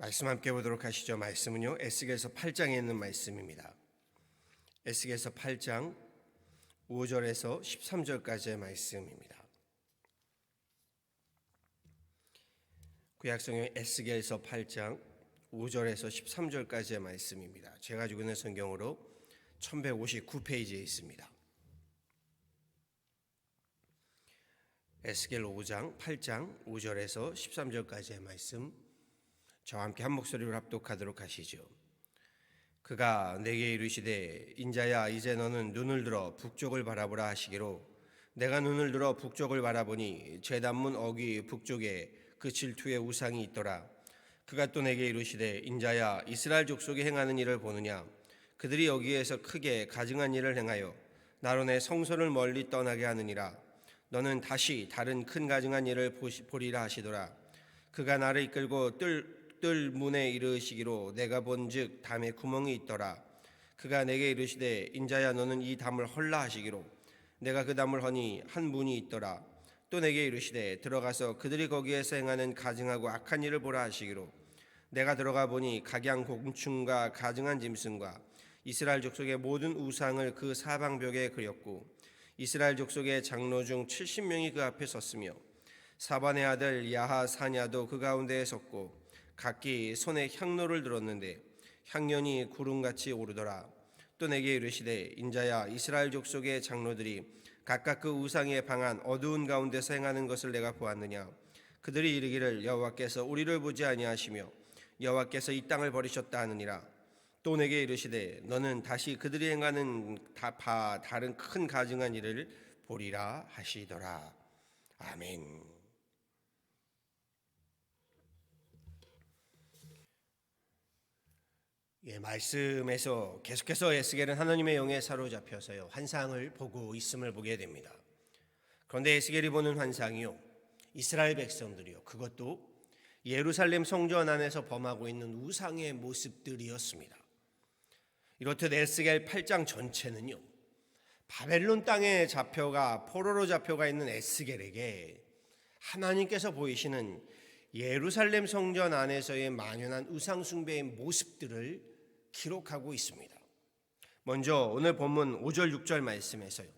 말씀 함께 보도록 하시죠. 말씀은요, 에스겔서 8장에 있는 말씀입니다. 에스겔서 8장 5절에서 13절까지의 말씀입니다. 구약성경 에스겔서 8장 5절에서 13절까지의 말씀입니다. 제가 가지고 있는 성경으로 1159페이지에 있습니다. 에스겔 5장 8장 5절에서 13절까지의 말씀, 저와 함께 한 목소리로 합독하도록 하시죠. 그가 내게 이르시되 인자야, 이제 너는 눈을 들어 북쪽을 바라보라 하시기로 내가 눈을 들어 북쪽을 바라보니 제단문 어귀 북쪽에 그 질투의 우상이 있더라. 그가 또 내게 이르시되 인자야, 이스라엘 족속이 행하는 일을 보느냐? 그들이 여기에서 크게 가증한 일을 행하여 나로 내 성소를 멀리 떠나게 하느니라. 너는 다시 다른 큰 가증한 일을 보리라 하시더라. 그가 나를 이끌고 뜰 문에 이르시기로 내가 본즉 담에 구멍이 있더라. 그가 내게 이르시되 인자야, 너는 이 담을 헐라 하시기로 내가 그 담을 허니 한 문이 있더라. 또 내게 이르시되 들어가서 그들이 거기에서 행하는 가증하고 악한 일을 보라 하시기로 내가 들어가 보니 각양 곤충과 가증한 짐승과 이스라엘 족속의 모든 우상을 그 사방벽에 그렸고 이스라엘 족속의 장로 중 70명이 그 앞에 섰으며 사반의 아들 야하사냐도 그 가운데에 섰고 각기 손에 향로를 들었는데 향연이 구름같이 오르더라. 또 내게 이르시되 인자야, 이스라엘 족속의 장로들이 각각 그 우상에 방한 어두운 가운데서 행하는 것을 내가 보았느냐? 그들이 이르기를 여호와께서 우리를 보지 아니하시며 여호와께서 이 땅을 버리셨다 하느니라. 또 내게 이르시되 너는 다시 그들이 행하는 다른 큰 가증한 일을 보리라 하시더라. 아멘. 말씀에서 계속해서 에스겔은 하나님의 영에 사로잡혀서요, 환상을 보고 있음을 보게 됩니다. 그런데 에스겔이 보는 환상이요, 이스라엘 백성들이요, 그것도 예루살렘 성전 안에서 범하고 있는 우상의 모습들이었습니다. 이렇듯 에스겔 8장 전체는요, 바벨론 땅에 포로로 잡혀가 있는 에스겔에게 하나님께서 보이시는 예루살렘 성전 안에서의 만연한 우상 숭배의 모습들을 기록하고 있습니다. 먼저 오늘 본문 5절 6절 말씀에서요,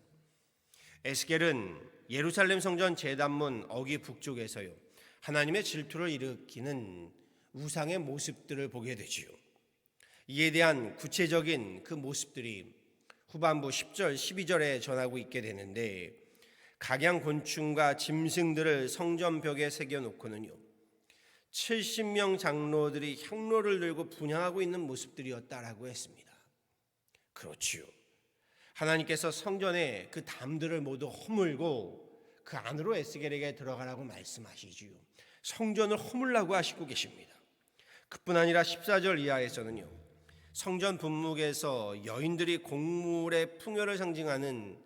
에스겔은 예루살렘 성전 제단문 어귀 북쪽에서요, 하나님의 질투를 일으키는 우상의 모습들을 보게 되지요. 이에 대한 구체적인 그 모습들이 후반부 10절 12절에 전하고 있게 되는데, 각양 곤충과 짐승들을 성전 벽에 새겨놓고는요, 70명 장로들이 향로를 들고 분향하고 있는 모습들이었다라고 했습니다. 그렇지요. 하나님께서 성전에 그 담들을 모두 허물고 그 안으로 에스겔에게 들어가라고 말씀하시지요. 성전을 허물라고 하시고 계십니다. 그뿐 아니라 14절 이하에서는요, 성전 분묵에서 여인들이 곡물의 풍요를 상징하는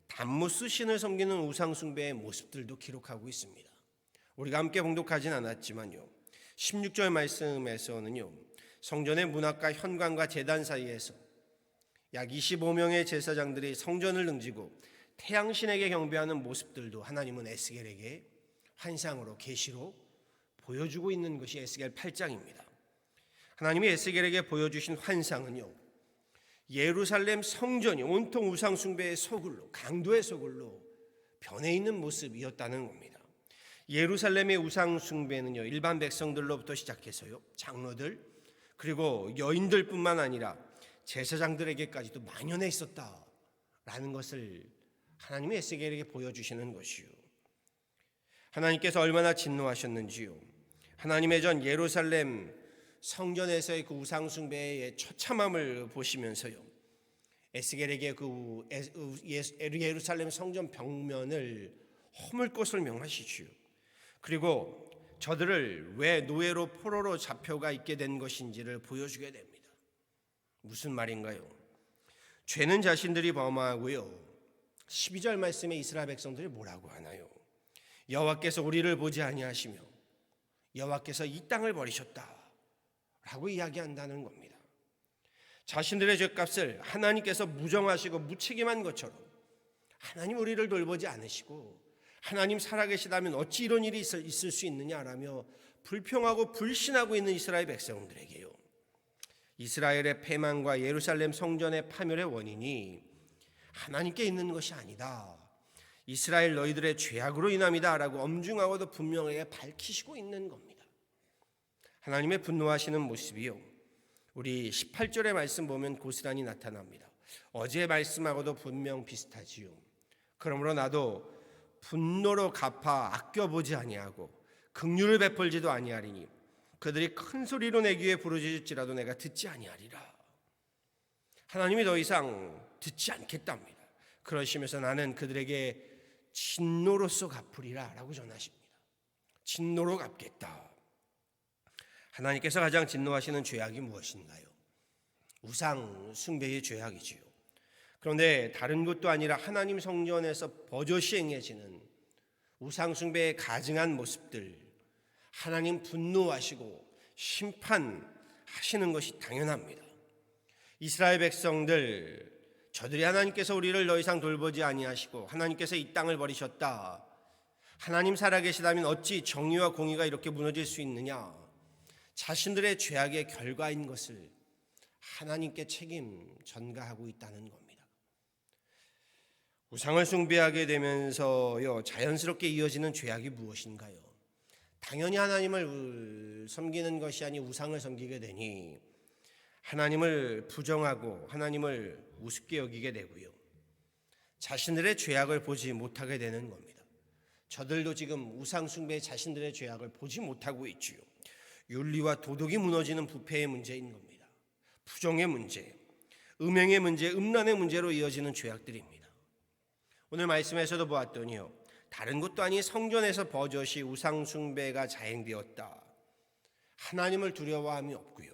담무스 신을 섬기는 우상 숭배의 모습들도 기록하고 있습니다. 우리가 함께 봉독하진 않았지만요, 16절 말씀에서는요, 성전의 문학과 현관과 제단 사이에서 약 25명의 제사장들이 성전을 등지고 태양신에게 경배하는 모습들도 하나님은 에스겔에게 환상으로 계시로 보여주고 있는 것이 에스겔 8장입니다. 하나님이 에스겔에게 보여주신 환상은요, 예루살렘 성전이 온통 우상 숭배의 소굴로, 강도의 소굴로 변해 있는 모습이었다는 겁니다. 예루살렘의 우상 숭배는요, 일반 백성들로부터 시작해서요, 장로들 그리고 여인들뿐만 아니라 제사장들에게까지도 만연해 있었다라는 것을 하나님이 에스겔에게 보여주시는 것이요, 하나님께서 얼마나 진노하셨는지요, 하나님의 전 예루살렘 성전에서의 그 우상 숭배의 처참함을 보시면서요, 에스겔에게 그 예루살렘 성전 벽면을 허물 것을 명하시지요. 그리고 저들을 왜 노예로 포로로 잡혀가 있게 된 것인지를 보여주게 됩니다. 무슨 말인가요? 죄는 자신들이 범하고요, 12절 말씀에 이스라엘 백성들이 뭐라고 하나요? 여호와께서 우리를 보지 아니하시며 여호와께서 이 땅을 버리셨다 라고 이야기한다는 겁니다. 자신들의 죄값을 하나님께서 무정하시고 무책임한 것처럼 하나님 우리를 돌보지 않으시고 하나님 살아계시다면 어찌 이런 일이 있을 수 있느냐라며 불평하고 불신하고 있는 이스라엘 백성들에게요, 이스라엘의 패망과 예루살렘 성전의 파멸의 원인이 하나님께 있는 것이 아니다, 이스라엘 너희들의 죄악으로 인함이다 라고 엄중하고도 분명하게 밝히시고 있는 겁니다. 하나님의 분노하시는 모습이요, 우리 18절의 말씀 보면 고스란히 나타납니다. 어제 말씀하고도 분명 비슷하지요. 그러므로 나도 분노로 갚아 아껴보지 아니하고 긍휼을 베풀지도 아니하리니 그들이 큰 소리로 내 귀에 부르짖을지라도 내가 듣지 아니하리라. 하나님이 더 이상 듣지 않겠답니다. 그러시면서 나는 그들에게 진노로서 갚으리라 라고 전하십니다. 진노로 갚겠다. 하나님께서 가장 진노하시는 죄악이 무엇인가요? 우상 숭배의 죄악이지요. 그런데 다른 것도 아니라 하나님 성전에서 버젓이 행해지는 우상 숭배의 가증한 모습들, 하나님 분노하시고 심판하시는 것이 당연합니다. 이스라엘 백성들, 저들이 하나님께서 우리를 더 이상 돌보지 아니하시고 하나님께서 이 땅을 버리셨다, 하나님 살아계시다면 어찌 정의와 공의가 이렇게 무너질 수 있느냐, 자신들의 죄악의 결과인 것을 하나님께 책임 전가하고 있다는 겁니다. 우상을 숭배하게 되면서요, 자연스럽게 이어지는 죄악이 무엇인가요? 당연히 하나님을 섬기는 것이 아닌 우상을 섬기게 되니 하나님을 부정하고 하나님을 우습게 여기게 되고요, 자신들의 죄악을 보지 못하게 되는 겁니다. 저들도 지금 우상 숭배의 자신들의 죄악을 보지 못하고 있지요. 윤리와 도덕이 무너지는 부패의 문제인 겁니다. 부정의 문제, 음행의 문제, 음란의 문제로 이어지는 죄악들입니다. 오늘 말씀에서도 보았더니요, 다른 것도 아닌 성전에서 버젓이 우상 숭배가 자행되었다. 하나님을 두려워함이 없고요,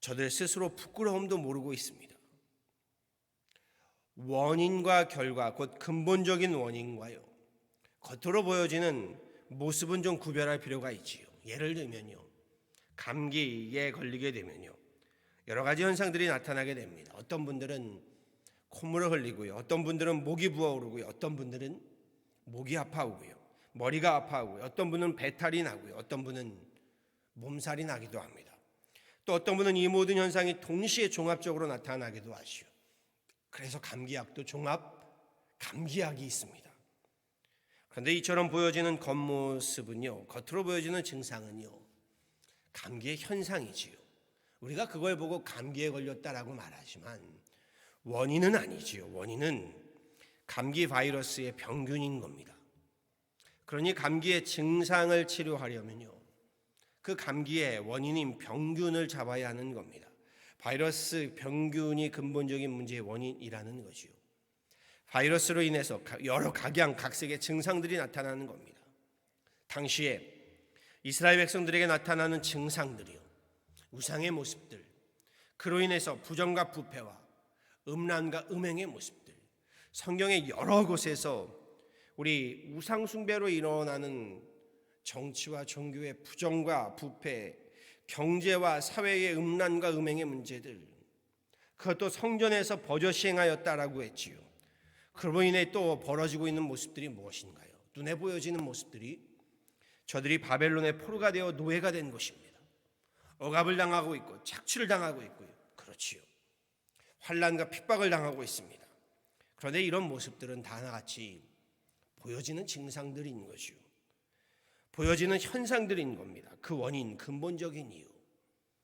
저들 스스로 부끄러움도 모르고 있습니다. 원인과 결과, 곧 근본적인 원인과요, 겉으로 보여지는 모습은 좀 구별할 필요가 있지요. 예를 들면요, 감기에 걸리게 되면요, 여러 가지 현상들이 나타나게 됩니다. 어떤 분들은 콧물을 흘리고요, 어떤 분들은 목이 부어오르고요, 어떤 분들은 목이 아파오고요, 머리가 아파오고요, 어떤 분은 배탈이 나고요, 어떤 분은 몸살이 나기도 합니다. 또 어떤 분은 이 모든 현상이 동시에 종합적으로 나타나기도 하시오. 그래서 감기약도 종합 감기약이 있습니다. 그런데 이처럼 보여지는 겉모습은요, 겉으로 보여지는 증상은요, 감기의 현상이지요. 우리가 그걸 보고 감기에 걸렸다라고 말하지만 원인은 아니지요. 원인은 감기 바이러스의 병균인 겁니다. 그러니 감기의 증상을 치료하려면요, 그 감기의 원인인 병균을 잡아야 하는 겁니다. 바이러스 병균이 근본적인 문제의 원인이라는 것이요, 바이러스로 인해서 여러 각양각색의 증상들이 나타나는 겁니다. 당시에 이스라엘 백성들에게 나타나는 증상들이요, 우상의 모습들, 그로 인해서 부정과 부패와 음란과 음행의 모습들, 성경의 여러 곳에서 우리 우상 숭배로 일어나는 정치와 종교의 부정과 부패, 경제와 사회의 음란과 음행의 문제들, 그것도 성전에서 버젓이 행하였다라고 했지요. 그로 인해 또 벌어지고 있는 모습들이 무엇인가요? 눈에 보여지는 모습들이 저들이 바벨론의 포로가 되어 노예가 된 것입니다. 억압을 당하고 있고 착취를 당하고 있고요. 그렇지요. 환난과 핍박을 당하고 있습니다. 그런데 이런 모습들은 다 하나같이 보여지는 증상들인 것이요, 보여지는 현상들인 겁니다. 그 원인, 근본적인 이유,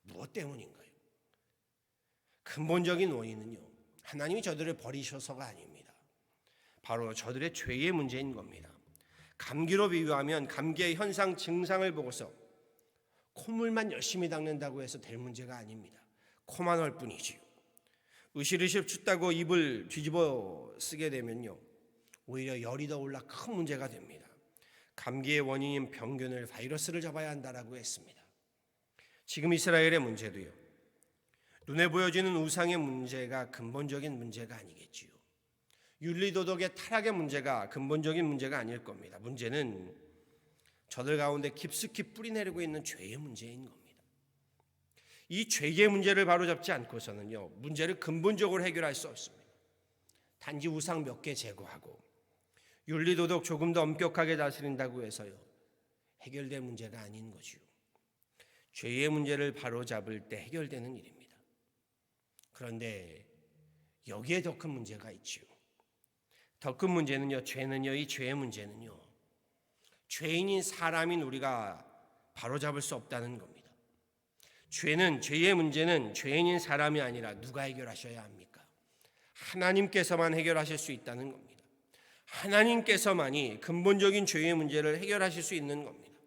무엇 때문인가요? 근본적인 원인은요, 하나님이 저들을 버리셔서가 아닙니다. 바로 저들의 죄의 문제인 겁니다. 감기로 비유하면 감기의 현상, 증상을 보고서 콧물만 열심히 닦는다고 해서 될 문제가 아닙니다. 코만 헐 뿐이지요. 으실으실 춥다고 입을 뒤집어 쓰게 되면요, 오히려 열이 더 올라 큰 문제가 됩니다. 감기의 원인인 병균을, 바이러스를 잡아야 한다라고 했습니다. 지금 이스라엘의 문제도요, 눈에 보여지는 우상의 문제가 근본적인 문제가 아니겠지요. 윤리도덕의 타락의 문제가 근본적인 문제가 아닐 겁니다. 문제는 저들 가운데 깊숙이 뿌리내리고 있는 죄의 문제인 겁니다. 이 죄의 문제를 바로잡지 않고서는요, 문제를 근본적으로 해결할 수 없습니다. 단지 우상 몇 개 제거하고 윤리도덕 조금 더 엄격하게 다스린다고 해서요, 해결될 문제가 아닌 것이요, 죄의 문제를 바로잡을 때 해결되는 일입니다. 그런데 여기에 더 큰 문제가 있죠. 더 큰 문제는요, 이 죄의 문제는요, 죄인인 사람인 우리가 바로잡을 수 없다는 겁니다. 죄의 문제는 죄인인 사람이 아니라 누가 해결하셔야 합니까? 하나님께서만 해결하실 수 있다는 겁니다. 하나님께서만이 근본적인 죄의 문제를 해결하실 수 있는 겁니다.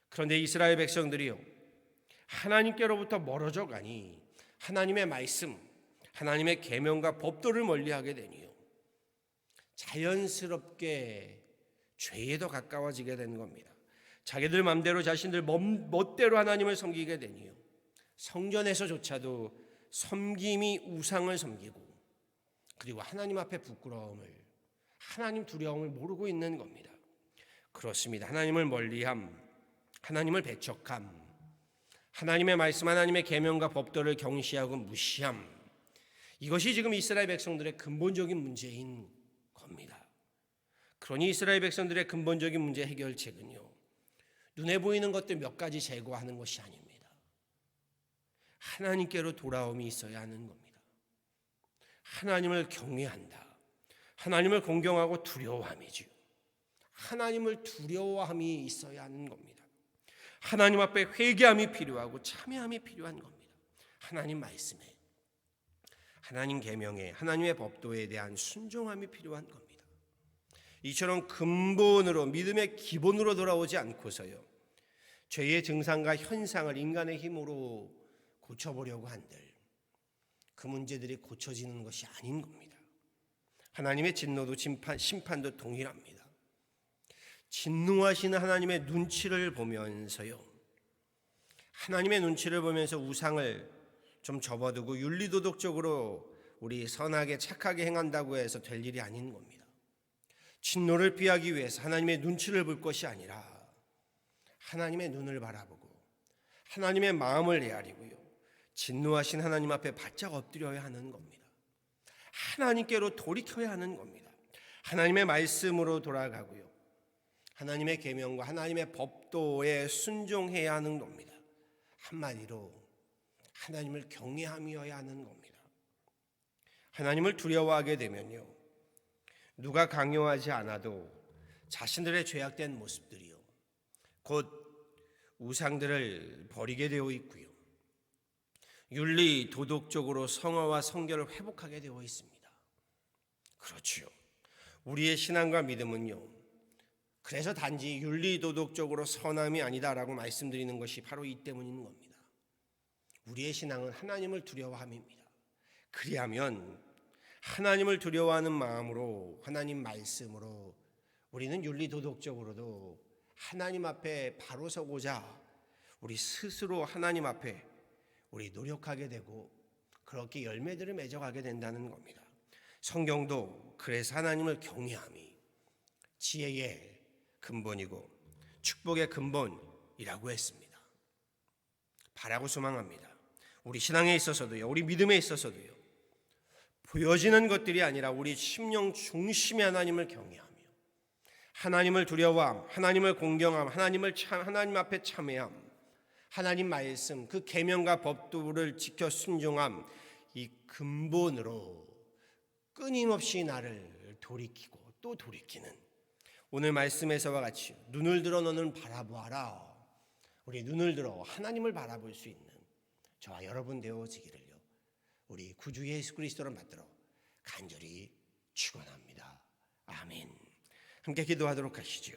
그런데 이스라엘 백성들이요, 하나님께로부터 멀어져 가니 하나님의 말씀, 하나님의 계명과 법도를 멀리하게 되니요, 자연스럽게 죄에 더 가까워지게 된 겁니다. 자기들 맘대로 자신들 멋대로 하나님을 섬기게 되니요, 성전에서조차도 섬김이 우상을 섬기고, 그리고 하나님 앞에 부끄러움을, 하나님 두려움을 모르고 있는 겁니다. 그렇습니다. 하나님을 멀리함, 하나님을 배척함, 하나님의 말씀, 하나님의 계명과 법도를 경시하고 무시함, 이것이 지금 이스라엘 백성들의 근본적인 문제인 겁니다. 그러니 이스라엘 백성들의 근본적인 문제 해결책은요, 눈에 보이는 것들 몇 가지 제거하는 것이 아닙니다. 하나님께로 돌아옴이 있어야 하는 겁니다. 하나님을 경외한다, 하나님을 공경하고 두려워함이지요. 하나님을 두려워함이 있어야 하는 겁니다. 하나님 앞에 회개함이 필요하고 참회함이 필요한 겁니다. 하나님 말씀에, 하나님 계명에, 하나님의 법도에 대한 순종함이 필요한 겁니다. 이처럼 근본으로, 믿음의 기본으로 돌아오지 않고서요, 죄의 증상과 현상을 인간의 힘으로 고쳐보려고 한들 그 문제들이 고쳐지는 것이 아닌 겁니다. 하나님의 진노도 심판도 동일합니다. 진노하시는 하나님의 눈치를 보면서요, 하나님의 눈치를 보면서 우상을 좀 접어두고 윤리도덕적으로 우리 선하게 착하게 행한다고 해서 될 일이 아닌 겁니다. 진노를 피하기 위해서 하나님의 눈치를 볼 것이 아니라 하나님의 눈을 바라보고 하나님의 마음을 헤아리고요, 진노하신 하나님 앞에 바짝 엎드려야 하는 겁니다. 하나님께로 돌이켜야 하는 겁니다. 하나님의 말씀으로 돌아가고요, 하나님의 계명과 하나님의 법도에 순종해야 하는 겁니다. 한마디로 하나님을 경외함이어야 하는 겁니다. 하나님을 두려워하게 되면요, 누가 강요하지 않아도 자신들의 죄악된 모습들이요, 곧 우상들을 버리게 되어 있고요, 윤리 도덕적으로 성화와 성결을 회복하게 되어 있습니다. 그렇죠. 우리의 신앙과 믿음은요, 그래서 단지 윤리 도덕적으로 선함이 아니다라고 말씀드리는 것이 바로 이 때문인 겁니다. 우리의 신앙은 하나님을 두려워함입니다. 그리하면 하나님을 두려워하는 마음으로, 하나님 말씀으로 우리는 윤리 도덕적으로도 하나님 앞에 바로 서고자 우리 스스로 하나님 앞에 우리 노력하게 되고, 그렇게 열매들을 맺어가게 된다는 겁니다. 성경도 그래서 하나님을 경외함이 지혜의 근본이고 축복의 근본이라고 했습니다. 바라고 소망합니다. 우리 신앙에 있어서도요, 우리 믿음에 있어서도요, 보여지는 것들이 아니라 우리 심령 중심의 하나님을 경외하며 하나님을 두려워함, 하나님을 공경함, 하나님 앞에 참회함, 하나님 말씀, 그 계명과 법도를 지켜 순종함, 이 근본으로 끊임없이 나를 돌이키고 또 돌이키는, 오늘 말씀에서와 같이 눈을 들어 너는 바라보아라, 우리 눈을 들어 하나님을 바라볼 수 있는 저와 여러분 되어지기를요, 우리 구주 예수 그리스도를 받들어 간절히 축원합니다. 아멘. 함께 기도하도록 하시죠.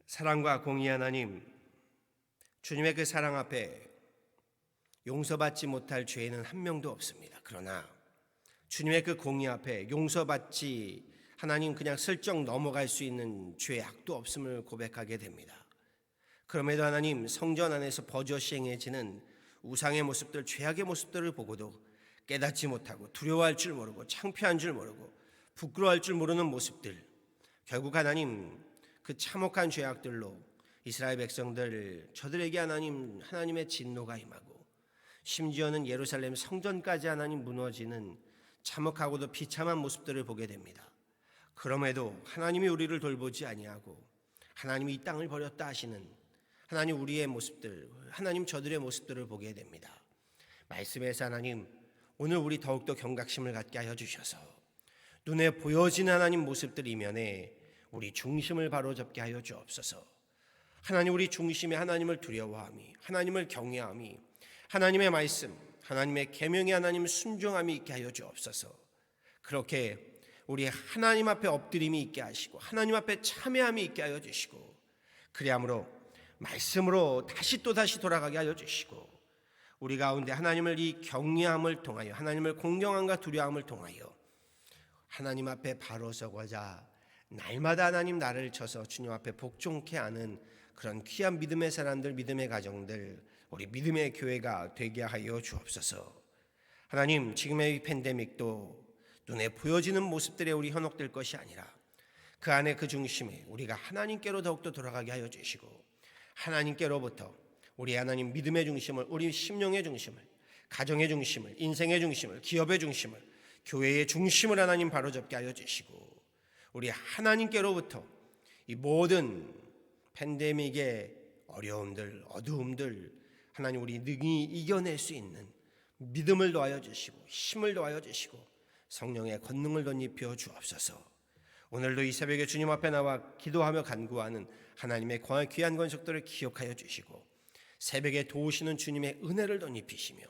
사랑과 공의 하나님, 주님의 그 사랑 앞에 용서받지 못할 죄는 한 명도 없습니다. 그러나 주님의 그 공의 앞에 용서받지, 하나님 그냥 슬쩍 넘어갈 수 있는 죄악도 없음을 고백하게 됩니다. 그럼에도 하나님, 성전 안에서 버젓이 행해지는 우상의 모습들, 죄악의 모습들을 보고도 깨닫지 못하고 두려워할 줄 모르고 창피한 줄 모르고 부끄러워할 줄 모르는 모습들, 결국 하나님 그 참혹한 죄악들로 이스라엘 백성들, 저들에게 하나님의 진노가 임하고, 심지어는 예루살렘 성전까지 하나님 무너지는 참혹하고도 비참한 모습들을 보게 됩니다. 그럼에도 하나님이 우리를 돌보지 아니하고 하나님이 이 땅을 버렸다 하시는 하나님 우리의 모습들, 하나님 저들의 모습들을 보게 됩니다. 말씀에서 하나님 오늘 우리 더욱더 경각심을 갖게 하여 주셔서 눈에 보여지는 하나님 모습들 이면에 우리 중심을 바로잡게 하여 주옵소서. 하나님 우리 중심에 하나님을 두려워함이, 하나님을 경외함이, 하나님의 말씀, 하나님의 계명에 하나님 순종함이 있게 하여 주옵소서. 그렇게 우리 하나님 앞에 엎드림이 있게 하시고 하나님 앞에 참회함이 있게 하여 주시고 그리함으로 말씀으로 다시 돌아가게 하여 주시고 우리 가운데 하나님을 이 경외함을 통하여 하나님을 공경함과 두려움을 통하여 하나님 앞에 바로 서고자 날마다 하나님 나를 쳐서 주님 앞에 복종케 하는 그런 귀한 믿음의 사람들, 믿음의 가정들, 우리 믿음의 교회가 되게 하여 주옵소서. 하나님 지금의 이 팬데믹도 눈에 보여지는 모습들에 우리 현혹될 것이 아니라 그 안에 그 중심에 우리가 하나님께로 더욱더 돌아가게 하여 주시고 하나님께로부터 우리 하나님 믿음의 중심을, 우리 심령의 중심을, 가정의 중심을, 인생의 중심을, 기업의 중심을, 교회의 중심을 하나님 바로잡게 하여 주시고 우리 하나님께로부터 이 모든 팬데믹의 어려움들, 어두움들 하나님 우리 능히 이겨낼 수 있는 믿음을 더하여 주시고 힘을 더하여 주시고 성령의 권능을 덧입혀 주옵소서. 오늘도 이 새벽에 주님 앞에 나와 기도하며 간구하는 하나님의 귀한 권속들을 기억하여 주시고 새벽에 도우시는 주님의 은혜를 덧입히시며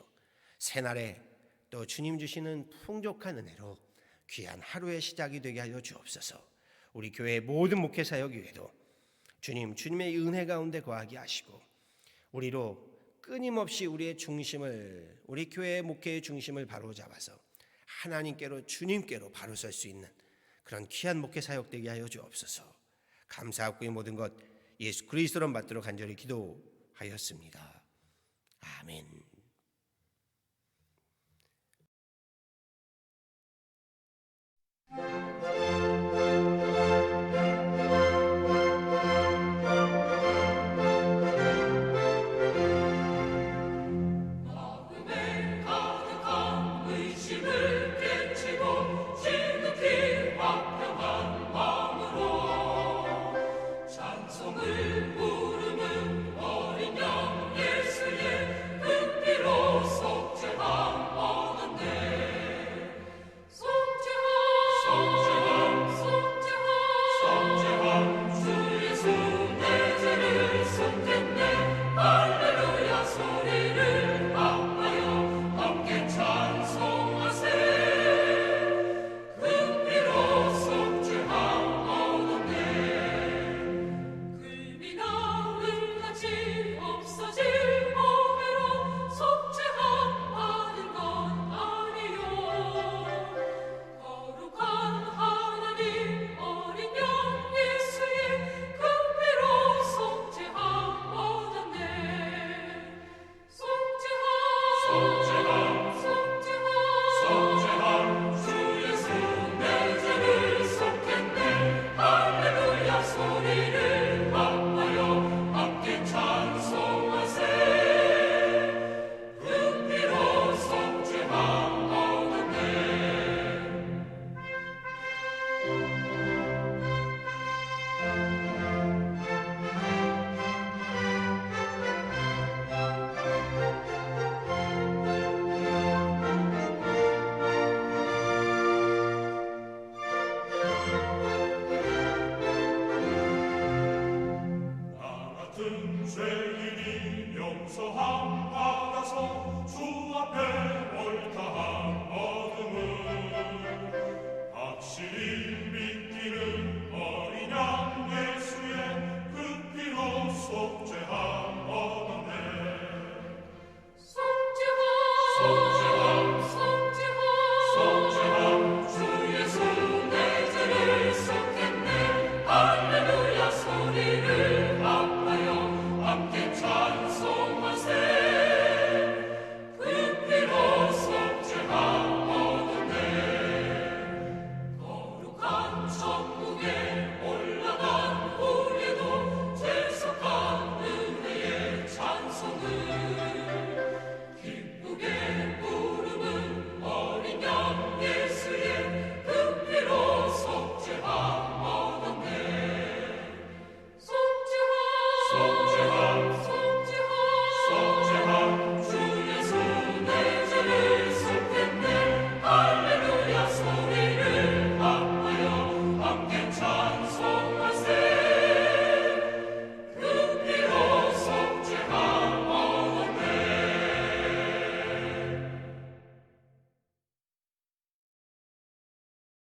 새날에 또 주님 주시는 풍족한 은혜로 귀한 하루의 시작이 되게 하여 주옵소서. 우리 교회의 모든 목회 사역 위에도 주님의 은혜 가운데 거하게 하시고 우리로 끊임없이 우리의 중심을, 우리 교회의 목회의 중심을 바로 잡아서 하나님께로, 주님께로 바로 설 수 있는 그런 귀한 목회 사역 되게 하여 주옵소서. 감사하고 이 모든 것 예수 그리스도로 받들어 간절히 기도하였습니다. 아멘.